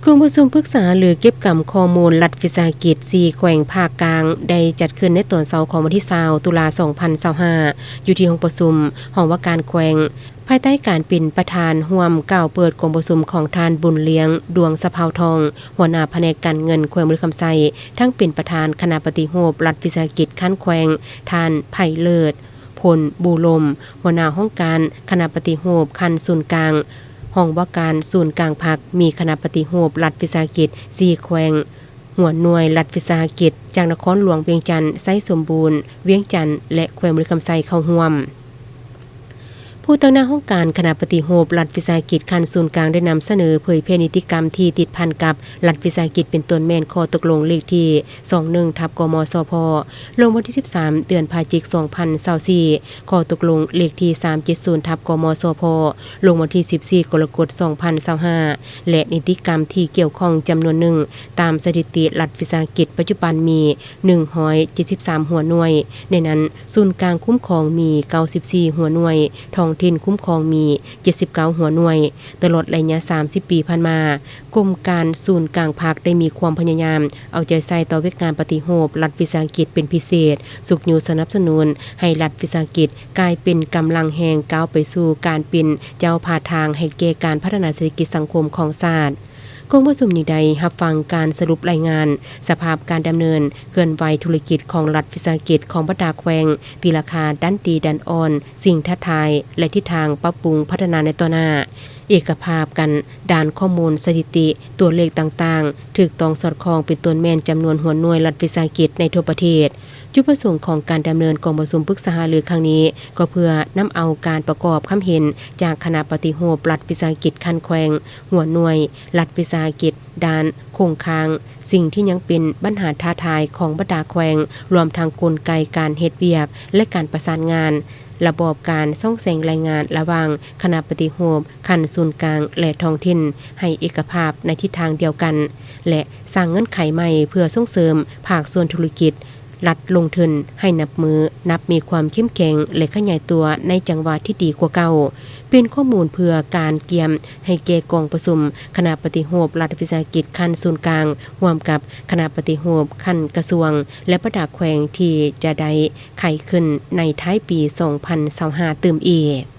กลุ่มประชุมปรึกษาหรือเก็บกำข้อมูลรัฐวิสาหกิจ4แขวงภาคกลางได้จัดขึ้นในตอนเช้าของวันที่20ตุลา2025อยู่ที่ห้องประชุมห้องว่าการแขวงภายใต้การเป็นประธานร่วมกล่าวเปิดกองประชุมของทานบุญเลี้ยงดวงสะเภาทองหัวหน้าแผนกการเงินแขวงบุรีคำไซทั้งเป็นประธานคณะปฏิรูปรัฐวิสาหกิจขั้นแขวงทานไผ่เลิศพลบูลมหัวหน้าห้องการคณะปฏิรูปขั้นศูนย์กลางห้องว่าการศูนย์กลางพักมีคณะปฏิรูปรัฐวิสาหกิจ4แขวงหัวหน่วยรัฐวิสาหกิจจากนครหลวงเวียงจันทน์ไซสมบูรณ์เวียงจันทน์และแขวงบุรีคำไซเข้าร่วมผู้ตั้งหน้าห้องการคณะปฏิรูปรัฐวิสาหกิจคันศูนย์กลางได้นำเสนอเผยแพร่นิติกรรมที่ติดพันกับรัฐวิสาหกิจเป็นต้นแม่นข้อตกลงเลขที่21/กมสพลงวันที่13เดือนพฤศจิกายน2024ข้อตกลงเลขที่370/กมสพลงวันที่14กรกฎาคม2025และนิติกรรมที่เกี่ยวข้องจำนวนหนึ่งตามสถิติรัฐวิสาหกิจปัจจุบันมี173หัวหน่วยในนั้นศูนย์กลางคุ้มครองมี94หัวหน่วยท้องถิ่นคุ้มครองมี79หัวหน่วยตลอดระยะ30ปีผ่านมากรมการศูนย์กลางภาคได้มีความพยายามเอาใจใส่ต่อเวทงานปฏิรูปรัฐวิสาหกิจเป็นพิเศษสุขอยู่สนับสนุนให้รัฐวิสาหกิจกลายเป็นกำลังแห่งก้าวไปสู่การเป็นเจ้าพาทางให้แก่การพัฒนาเศรษฐกิจสังคมของชาติกองประชุมนี้ใดรับฟังการสรุปรายงานสภาพการดำเนินเคลื่อนไหวธุรกิจของรัฐวิสาหกิจของบรรดาแขวงตีราคาด้านดีด้านอ่อนสิ่งท้าทายและทิศทางปรับปรุงพัฒนาในต่อหน้าเอกภาพกันด้านข้อมูลสถิติตัวเลขต่างๆถูกต้องสอดคล้องเป็นต้นแม่นจำนวนหัวหน่วยรัฐวิสาหกิจในทั่วประเทศจุดประสงค์ของการดำเนินกองประชุมปรึกษาหารือครั้งนี้ก็เพื่อนำเอาการประกอบคำเห็นจากคณะปฏิรูปรัฐวิสาหกิจคันแขวงหัวหน่วยรัฐวิสาหกิจด้านโครงค้างสิ่งที่ยังเป็นปัญหาท้าทายของบรรดาแขวงรวมทั้งกลไกการเฮ็ดเวียกและการประสานงานระบบการส่องแสงรายงานระหว่างคณะปฏิรูปคันศูนย์กลางและท้องถิ่นให้เอกภาพในทิศทางเดียวกันและสร้างเงื่อนไขใหม่เพื่อส่งเสริมภาคส่วนธุรกิจรัฐลงทุนให้นับมีความเข้มแข็งและขยายตัวในจังหวะที่ดีกว่าเก่าเป็นข้อมูลเพื่อการเกียมให้แก่กองประชุมคณะปฏิรูปรัฐวิสาหกิจขั้นศูนย์กลางร่วมกับคณะปฏิรูปขั้นกระทรวงและประดาแขวงที่จะได้ไขขึ้นในท้ายปี2025ตื่มอีก